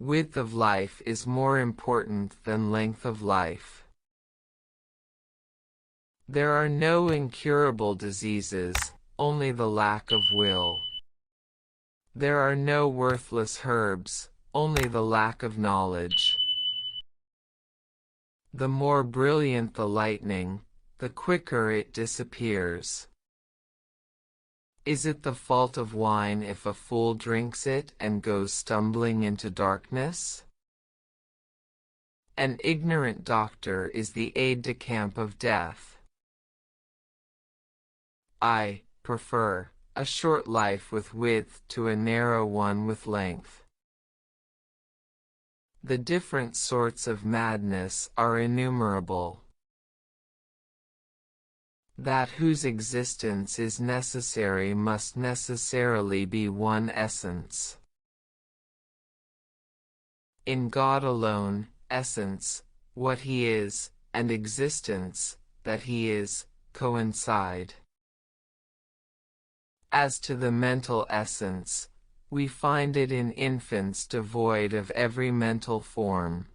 Width of life is more important than length of life. There are no incurable diseases, only the lack of will. There are no worthless herbs, only the lack of knowledge. The more brilliant the lightning, the quicker it disappears. Is it the fault of wine if a fool drinks it and goes stumbling into darkness? An ignorant doctor is the aide-de-camp of death. I prefer a short life with width to a narrow one with length. The different sorts of madness are innumerable. That whose existence is necessary must necessarily be one essence. In God alone, essence, what he is, and existence, that he is, coincide. As to the mental essence, we find it in infants devoid of every mental form.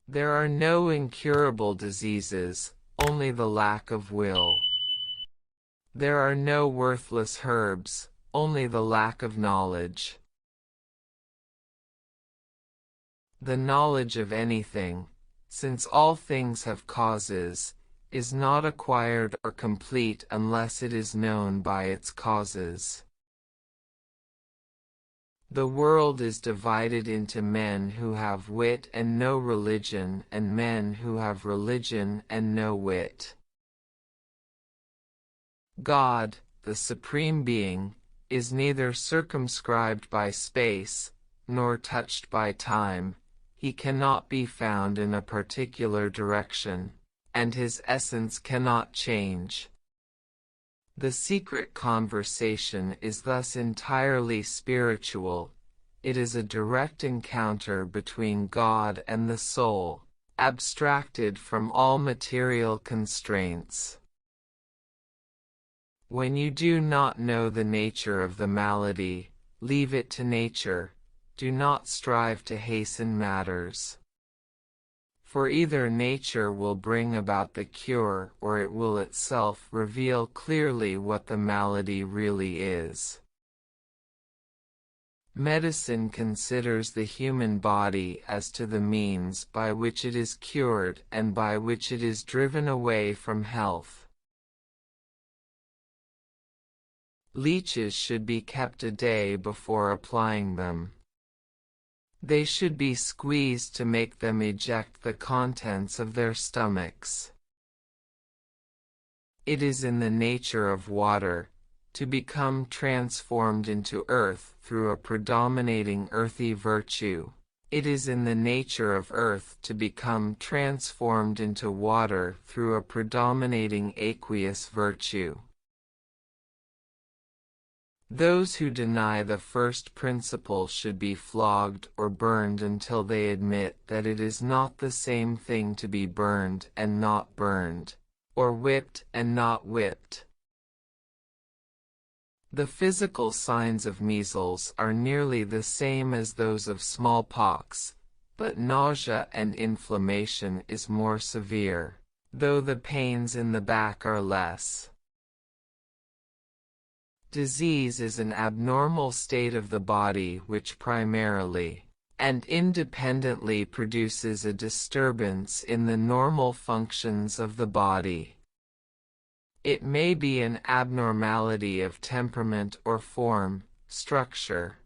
There are no incurable diseases, only the lack of will. There are no worthless herbs, only the lack of knowledge. The knowledge of anything, since all things have causes, is not acquired or complete unless it is known by its causes. The world is divided into men who have wit and no religion, and men who have religion and no wit. God, the Supreme Being, is neither circumscribed by space, nor touched by time. He cannot be found in a particular direction, and his essence cannot change. The secret conversation is thus entirely spiritual. It is a direct encounter between God and the soul, abstracted from all material constraints. When you do not know the nature of the malady, leave it to nature. Do not strive to hasten matters. For either nature will bring about the cure or it will itself reveal clearly what the malady really is. Medicine considers the human body as to the means by which it is cured and by which it is driven away from health. Leeches should be kept a day before applying them. They should be squeezed to make them eject the contents of their stomachs. It is in the nature of water to become transformed into earth through a predominating earthy virtue. It is in the nature of earth to become transformed into water through a predominating aqueous virtue. Those who deny the first principle should be flogged or burned until they admit that it is not the same thing to be burned and not burned, or whipped and not whipped. The physical signs of measles are nearly the same as those of smallpox, but nausea and inflammation is more severe, though the pains in the back are less. Disease is an abnormal state of the body which primarily and independently produces a disturbance in the normal functions of the body. It may be an abnormality of temperament or form, structure.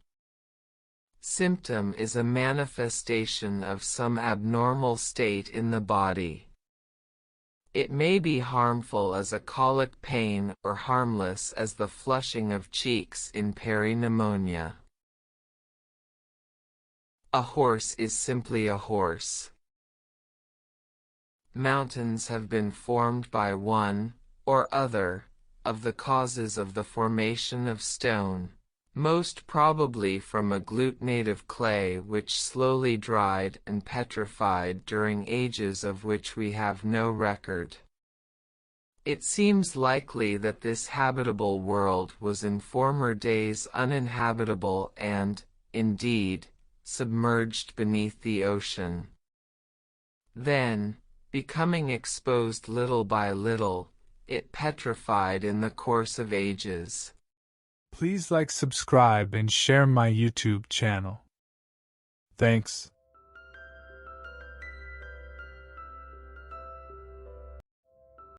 Symptom is a manifestation of some abnormal state in the body. It may be harmful as a colic pain or harmless as the flushing of cheeks in peripneumonia. A horse is simply a horse. Mountains have been formed by one, or other, of the causes of the formation of stone, most probably from agglutinate of clay which slowly dried and petrified during ages of which we have no record. It seems likely that this habitable world was in former days uninhabitable and, indeed, submerged beneath the ocean. Then, becoming exposed little by little, it petrified in the course of ages. Please like, subscribe, and share my YouTube channel. Thanks.